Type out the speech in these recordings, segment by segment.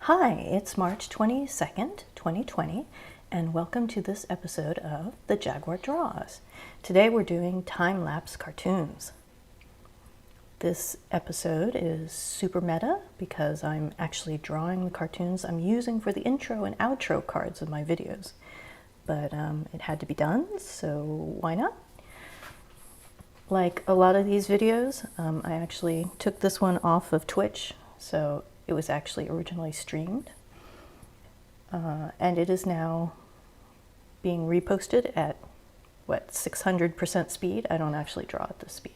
Hi, it's March 22nd, 2020, and welcome to this episode of The Jaguar Draws. Today we're doing time-lapse cartoons. This episode is super meta because I'm actually drawing the cartoons I'm using for the intro and outro cards of my videos. But it had to be done, so why not? Like a lot of these videos, I actually took this one off of Twitch, so it was actually originally streamed, and it is now being reposted at, 600% speed? I don't actually draw at this speed.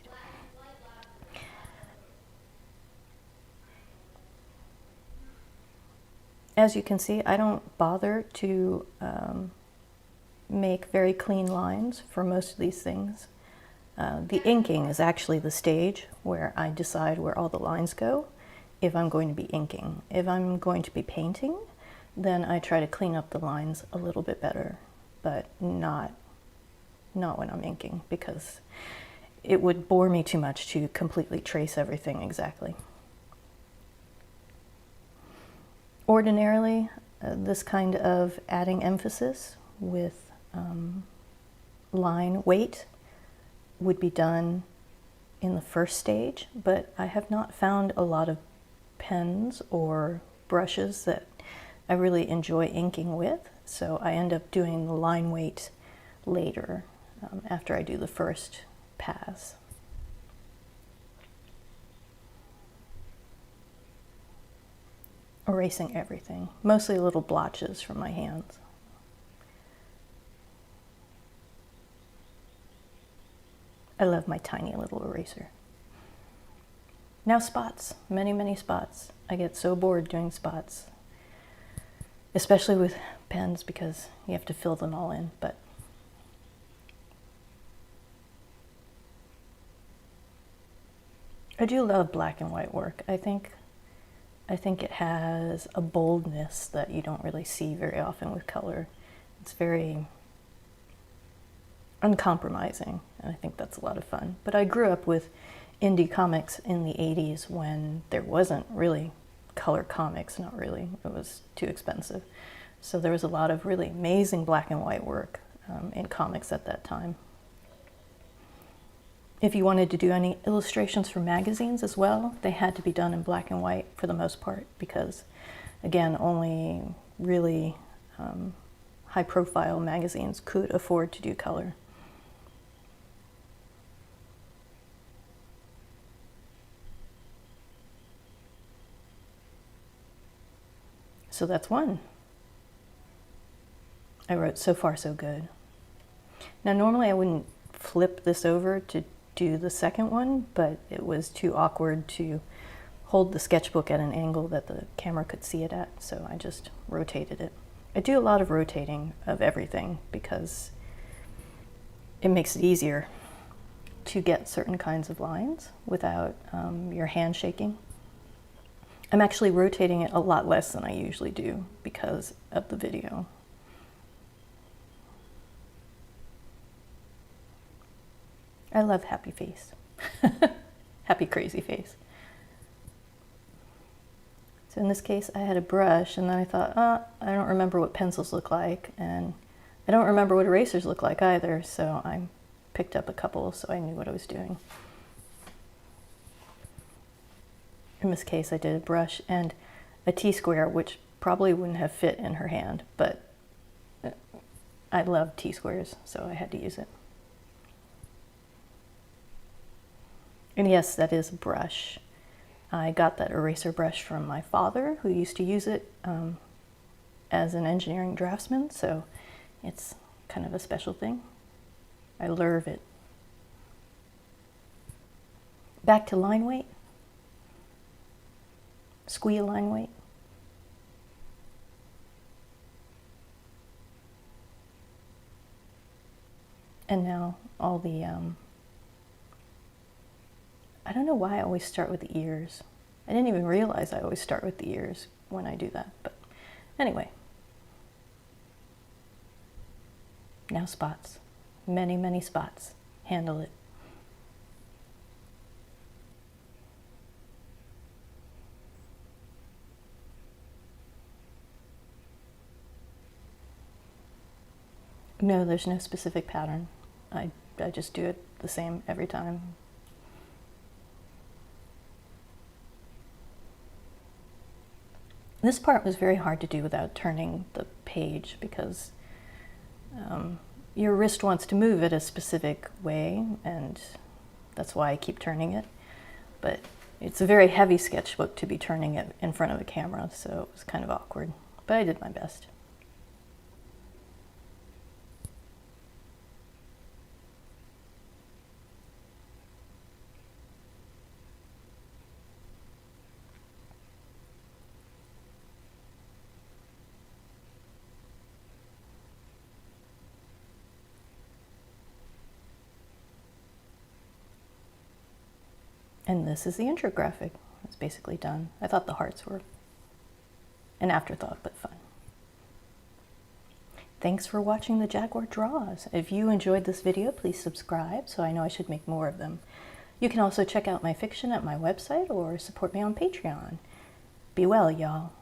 As you can see, I don't bother to make very clean lines for most of these things. The inking is actually the stage where I decide where all the lines go if I'm going to be inking. If I'm going to be painting, then I try to clean up the lines a little bit better, but not when I'm inking, because it would bore me too much to completely trace everything exactly. Ordinarily, this kind of adding emphasis with line weight would be done in the first stage, but I have not found a lot of pens or brushes that I really enjoy inking with, so I end up doing the line weight later, after I do the first pass. Erasing everything, mostly little blotches from my hands. I love my tiny little eraser. Now spots, many spots. I get so bored doing spots, especially with pens because you have to fill them all in, but I do love black and white work. I think it has a boldness that you don't really see very often with color. It's very uncompromising, and I think that's a lot of fun. But I grew up with indie comics in the 80s when there wasn't really color comics, not really. It was too expensive. So there was a lot of really amazing black and white work in comics at that time. If you wanted to do any illustrations for magazines as well, they had to be done in black and white for the most part because, again, only really high-profile magazines could afford to do color. So that's one. I wrote So Far So Good. Now normally I wouldn't flip this over to do the second one, but it was too awkward to hold the sketchbook at an angle that the camera could see it at, so I just rotated it. I do a lot of rotating of everything because it makes it easier to get certain kinds of lines without your hand shaking. I'm actually rotating it a lot less than I usually do because of the video. I love happy face. Happy crazy face. So in this case I had a brush and then I thought, I don't remember what pencils look like and I don't remember what erasers look like either, so I picked up a couple so I knew what I was doing. In this case, I did a brush and a T-square, which probably wouldn't have fit in her hand, but I love T-squares, so I had to use it. And yes, that is a brush. I got that eraser brush from my father, who used to use it as an engineering draftsman, so it's kind of a special thing. I love it. Back to line weight. Squeal line weight. And now all the, I don't know why I always start with the ears. I didn't even realize I always start with the ears when I do that, but anyway. Now spots. Many spots. Handle it. No, there's no specific pattern. I just do it the same every time. This part was very hard to do without turning the page because your wrist wants to move it a specific way, and that's why I keep turning it. But it's a very heavy sketchbook to be turning it in front of a camera, so it was kind of awkward, but I did my best. And this is the intro graphic. It's basically done. I thought the hearts were an afterthought, but fun. Thanks for watching the Jaguar Draws. If you enjoyed this video, please subscribe so I know I should make more of them. You can also check out my fiction at my website or support me on Patreon. Be well, y'all.